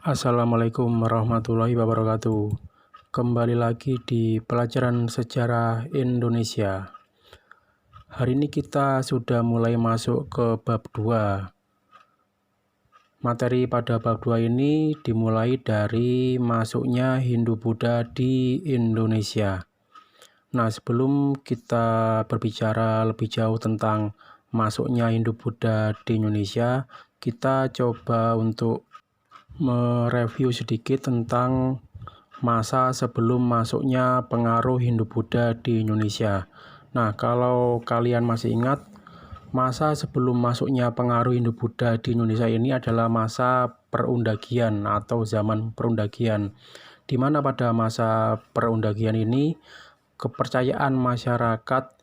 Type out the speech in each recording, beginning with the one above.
Assalamualaikum warahmatullahi wabarakatuh. Kembali lagi di pelajaran sejarah Indonesia. Hari ini kita sudah mulai masuk ke bab 2. Materi pada bab 2 ini dimulai dari masuknya Hindu-Buddha di Indonesia. Nah, sebelum kita berbicara lebih jauh tentang masuknya Hindu-Buddha di Indonesia, kita coba untuk mereview sedikit tentang masa sebelum masuknya pengaruh Hindu-Buddha di Indonesia. Nah, kalau kalian masih ingat, masa sebelum masuknya pengaruh Hindu-Buddha di Indonesia ini adalah masa perundagian atau zaman perundagian, di mana pada masa perundagian ini kepercayaan masyarakat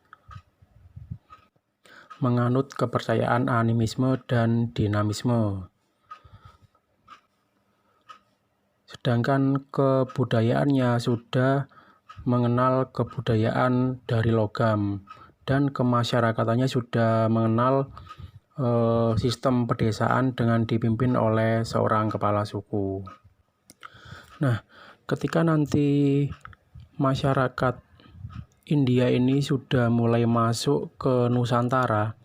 menganut kepercayaan animisme dan dinamisme. Sedangkan kebudayaannya sudah mengenal kebudayaan dari logam, dan kemasyarakatannya sudah mengenal sistem pedesaan dengan dipimpin oleh seorang kepala suku. Nah, ketika nanti masyarakat India ini sudah mulai masuk ke Nusantara,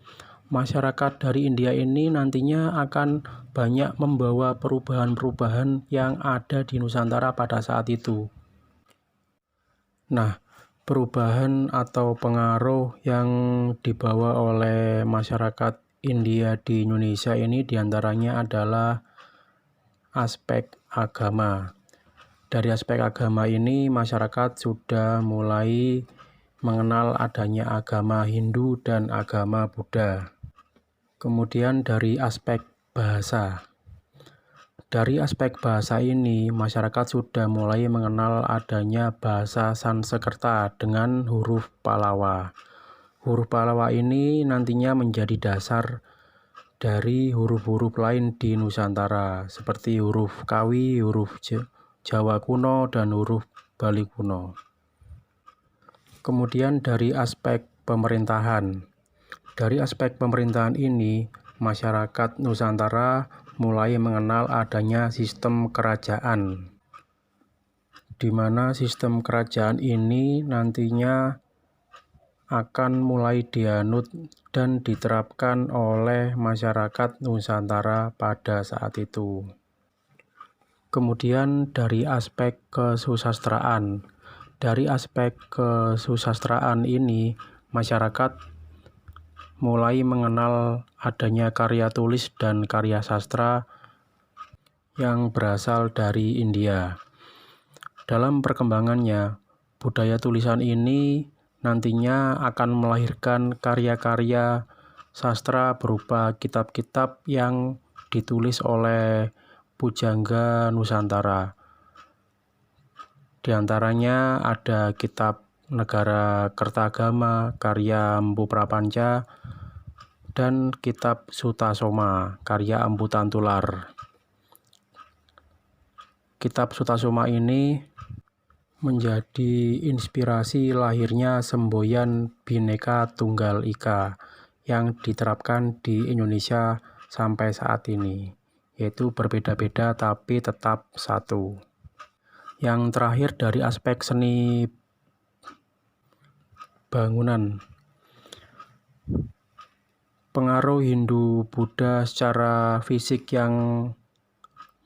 masyarakat dari India ini nantinya akan banyak membawa perubahan-perubahan yang ada di Nusantara pada saat itu. Nah, perubahan atau pengaruh yang dibawa oleh masyarakat India di Indonesia ini diantaranya adalah aspek agama. Dari aspek agama ini, masyarakat sudah mulai mengenal adanya agama Hindu dan agama Buddha. Kemudian dari aspek bahasa. Dari aspek bahasa ini, masyarakat sudah mulai mengenal adanya bahasa Sanskerta dengan huruf Pallawa. Huruf Pallawa ini nantinya menjadi dasar dari huruf-huruf lain di Nusantara, seperti huruf Kawi, huruf Jawa kuno, dan huruf Bali kuno. Kemudian dari aspek pemerintahan. Dari aspek pemerintahan ini, masyarakat Nusantara mulai mengenal adanya sistem kerajaan, di mana sistem kerajaan ini nantinya akan mulai dianut dan diterapkan oleh masyarakat Nusantara pada saat itu. Kemudian dari aspek kesusastraan. Dari aspek kesusastraan ini, masyarakat mulai mengenal adanya karya tulis dan karya sastra yang berasal dari India. Dalam perkembangannya, budaya tulisan ini nantinya akan melahirkan karya-karya sastra berupa kitab-kitab yang ditulis oleh pujangga Nusantara. Di antaranya ada kitab Negara Kertagama karya Empu Prapanca dan kitab Sutasoma karya Empu Tantular. Kitab Sutasoma ini menjadi inspirasi lahirnya semboyan Bhinneka Tunggal Ika yang diterapkan di Indonesia sampai saat ini, yaitu berbeda-beda tapi tetap satu. Yang terakhir dari aspek seni bangunan. Pengaruh Hindu-Buddha secara fisik yang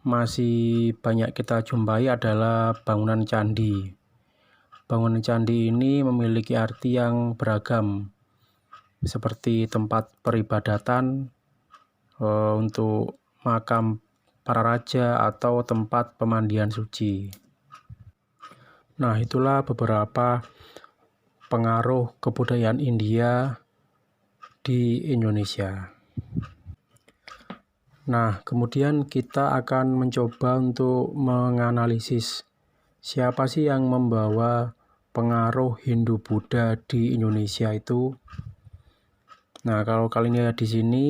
masih banyak kita jumpai adalah bangunan candi. Bangunan candi ini memiliki arti yang beragam, seperti tempat peribadatan, untuk makam para raja, atau tempat pemandian suci. Nah, itulah beberapa pengaruh kebudayaan India di Indonesia. Nah, kemudian kita akan mencoba untuk menganalisis siapa sih yang membawa pengaruh Hindu-Buddha di Indonesia itu. Nah, kalau kalian lihat di sini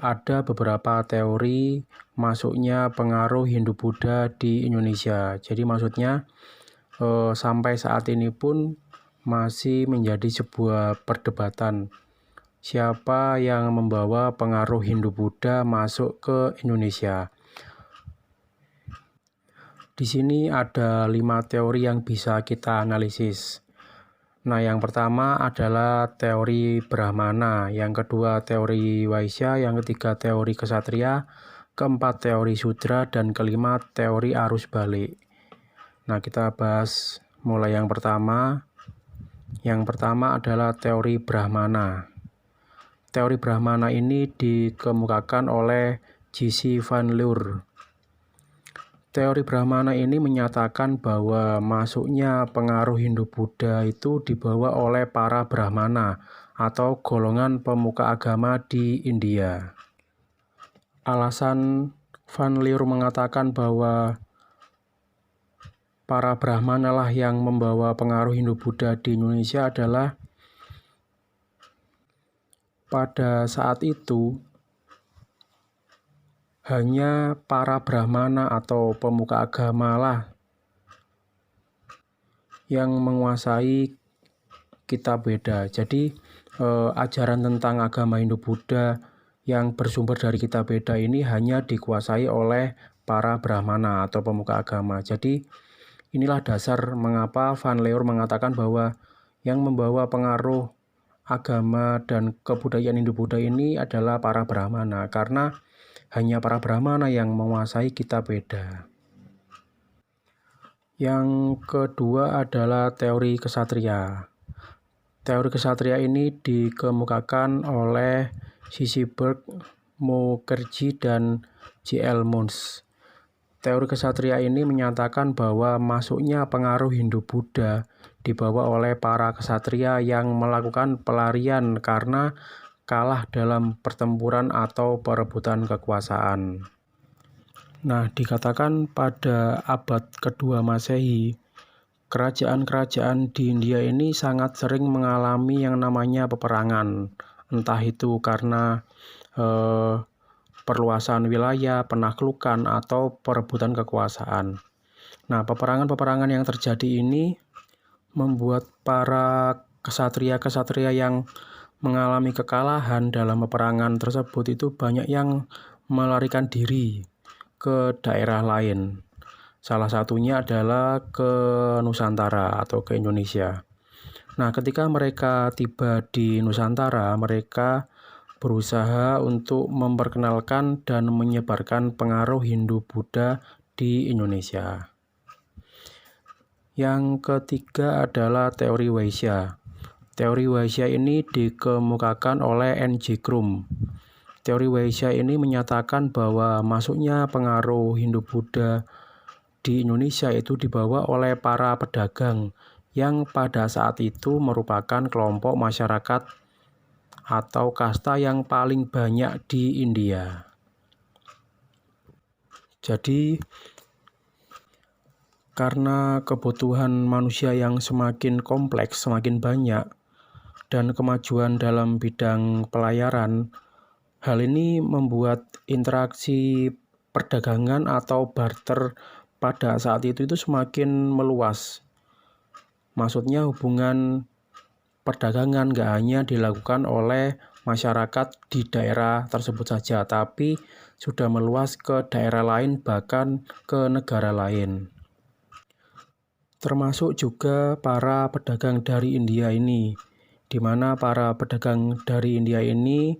ada beberapa teori masuknya pengaruh Hindu-Buddha di Indonesia. Jadi maksudnya sampai saat ini pun masih menjadi sebuah perdebatan siapa yang membawa pengaruh Hindu-Buddha masuk ke Indonesia. Di sini ada 5 teori yang bisa kita analisis. Nah, yang pertama adalah teori Brahmana, yang kedua teori Waisya, yang ketiga teori Ksatria, keempat teori Sudra, dan kelima teori arus balik. Nah, kita bahas mulai yang pertama. Yang pertama adalah teori Brahmana. Teori Brahmana ini dikemukakan oleh J.C. Van Leur. Teori Brahmana ini menyatakan bahwa masuknya pengaruh Hindu-Buddha itu dibawa oleh para Brahmana atau golongan pemuka agama di India. Alasan Van Leur mengatakan bahwa para Brahmana lah yang membawa pengaruh Hindu-Buddha di Indonesia adalah pada saat itu hanya para Brahmana atau pemuka agama lah yang menguasai kitab Weda. Jadi ajaran tentang agama Hindu-Buddha yang bersumber dari kitab Weda ini hanya dikuasai oleh para Brahmana atau pemuka agama. Jadi inilah dasar mengapa Van Leur mengatakan bahwa yang membawa pengaruh agama dan kebudayaan Hindu-Buddha ini adalah para Brahmana, karena hanya para Brahmana yang menguasai kitab Weda. Yang kedua adalah teori Ksatria. Teori Ksatria ini dikemukakan oleh C.C. Burke, Mukherjee, dan J.L. Munz. Teori Ksatria ini menyatakan bahwa masuknya pengaruh Hindu-Buddha dibawa oleh para ksatria yang melakukan pelarian karena kalah dalam pertempuran atau perebutan kekuasaan. Nah, dikatakan pada abad kedua Masehi, kerajaan-kerajaan di India ini sangat sering mengalami yang namanya peperangan. Entah itu karena perluasan wilayah, penaklukan, atau perebutan kekuasaan. Nah, peperangan-peperangan yang terjadi ini membuat para ksatria-ksatria yang mengalami kekalahan dalam peperangan tersebut itu banyak yang melarikan diri ke daerah lain. Salah satunya adalah ke Nusantara atau ke Indonesia. Nah, ketika mereka tiba di Nusantara, mereka berusaha untuk memperkenalkan dan menyebarkan pengaruh Hindu-Buddha di Indonesia. Yang ketiga adalah teori Waisya. Teori Waisya ini dikemukakan oleh N.J. Crum. Teori Waisya ini menyatakan bahwa masuknya pengaruh Hindu-Buddha di Indonesia itu dibawa oleh para pedagang yang pada saat itu merupakan kelompok masyarakat atau kasta yang paling banyak di India. Jadi, karena kebutuhan manusia yang semakin kompleks, semakin banyak, dan kemajuan dalam bidang pelayaran, hal ini membuat interaksi perdagangan atau barter pada saat itu semakin meluas. Maksudnya hubungan perdagangan gak hanya dilakukan oleh masyarakat di daerah tersebut saja, tapi sudah meluas ke daerah lain, bahkan ke negara lain. Termasuk juga para pedagang dari India ini, di mana para pedagang dari India ini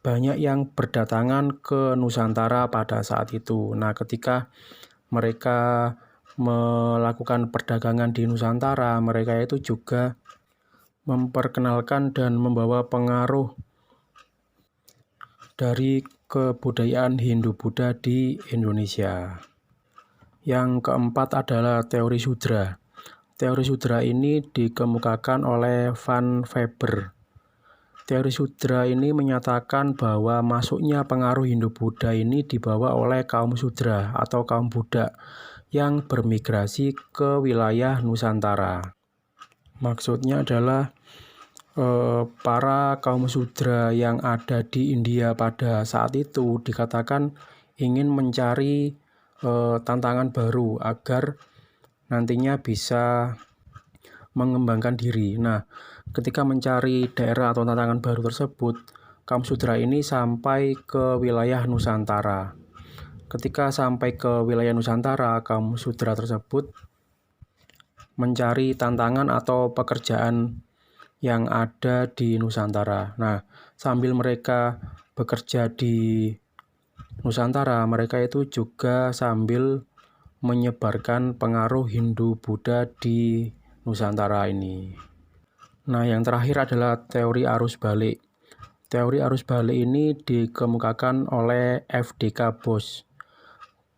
banyak yang berdatangan ke Nusantara pada saat itu. Nah, ketika mereka melakukan perdagangan di Nusantara, mereka itu juga memperkenalkan dan membawa pengaruh dari kebudayaan Hindu-Buddha di Indonesia. Yang keempat adalah teori Sudra. Teori Sudra ini dikemukakan oleh Van Weber. Teori Sudra ini menyatakan bahwa masuknya pengaruh Hindu-Buddha ini dibawa oleh kaum Sudra atau kaum Buddha yang bermigrasi ke wilayah Nusantara. Maksudnya adalah para kaum sudra yang ada di India pada saat itu dikatakan ingin mencari tantangan baru agar nantinya bisa mengembangkan diri. Nah, ketika mencari daerah atau tantangan baru tersebut, kaum sudra ini sampai ke wilayah Nusantara. Ketika sampai ke wilayah Nusantara, kaum sudra tersebut mencari tantangan atau pekerjaan yang ada di Nusantara. Nah, sambil mereka bekerja di Nusantara, mereka itu juga sambil menyebarkan pengaruh Hindu-Buddha di Nusantara ini. Nah, yang terakhir adalah teori arus balik. Teori arus balik ini dikemukakan oleh F.D.K. Bose.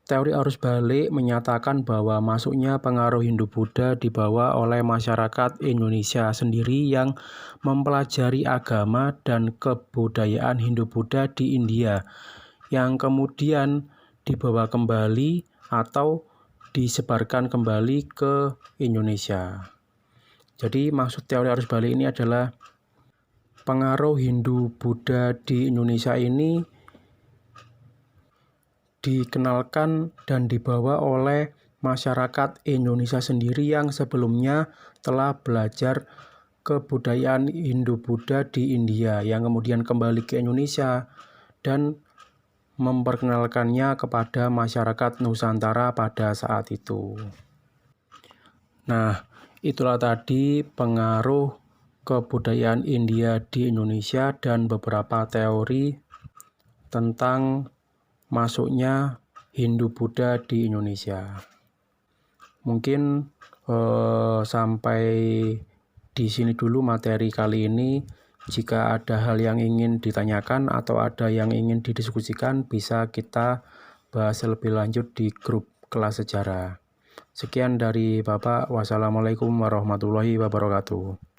Teori arus balik menyatakan bahwa masuknya pengaruh Hindu-Buddha dibawa oleh masyarakat Indonesia sendiri yang mempelajari agama dan kebudayaan Hindu-Buddha di India, yang kemudian dibawa kembali atau disebarkan kembali ke Indonesia. Jadi maksud teori arus balik ini adalah pengaruh Hindu-Buddha di Indonesia ini dikenalkan dan dibawa oleh masyarakat Indonesia sendiri yang sebelumnya telah belajar kebudayaan Hindu-Buddha di India, yang kemudian kembali ke Indonesia dan memperkenalkannya kepada masyarakat Nusantara pada saat itu. Nah, itulah tadi pengaruh kebudayaan India di Indonesia dan beberapa teori tentang masuknya Hindu-Buddha di Indonesia. Mungkin sampai di sini dulu materi kali ini. Jika ada hal yang ingin ditanyakan atau ada yang ingin didiskusikan, bisa kita bahas lebih lanjut di grup kelas sejarah. Sekian dari Bapak. Wassalamualaikum warahmatullahi wabarakatuh.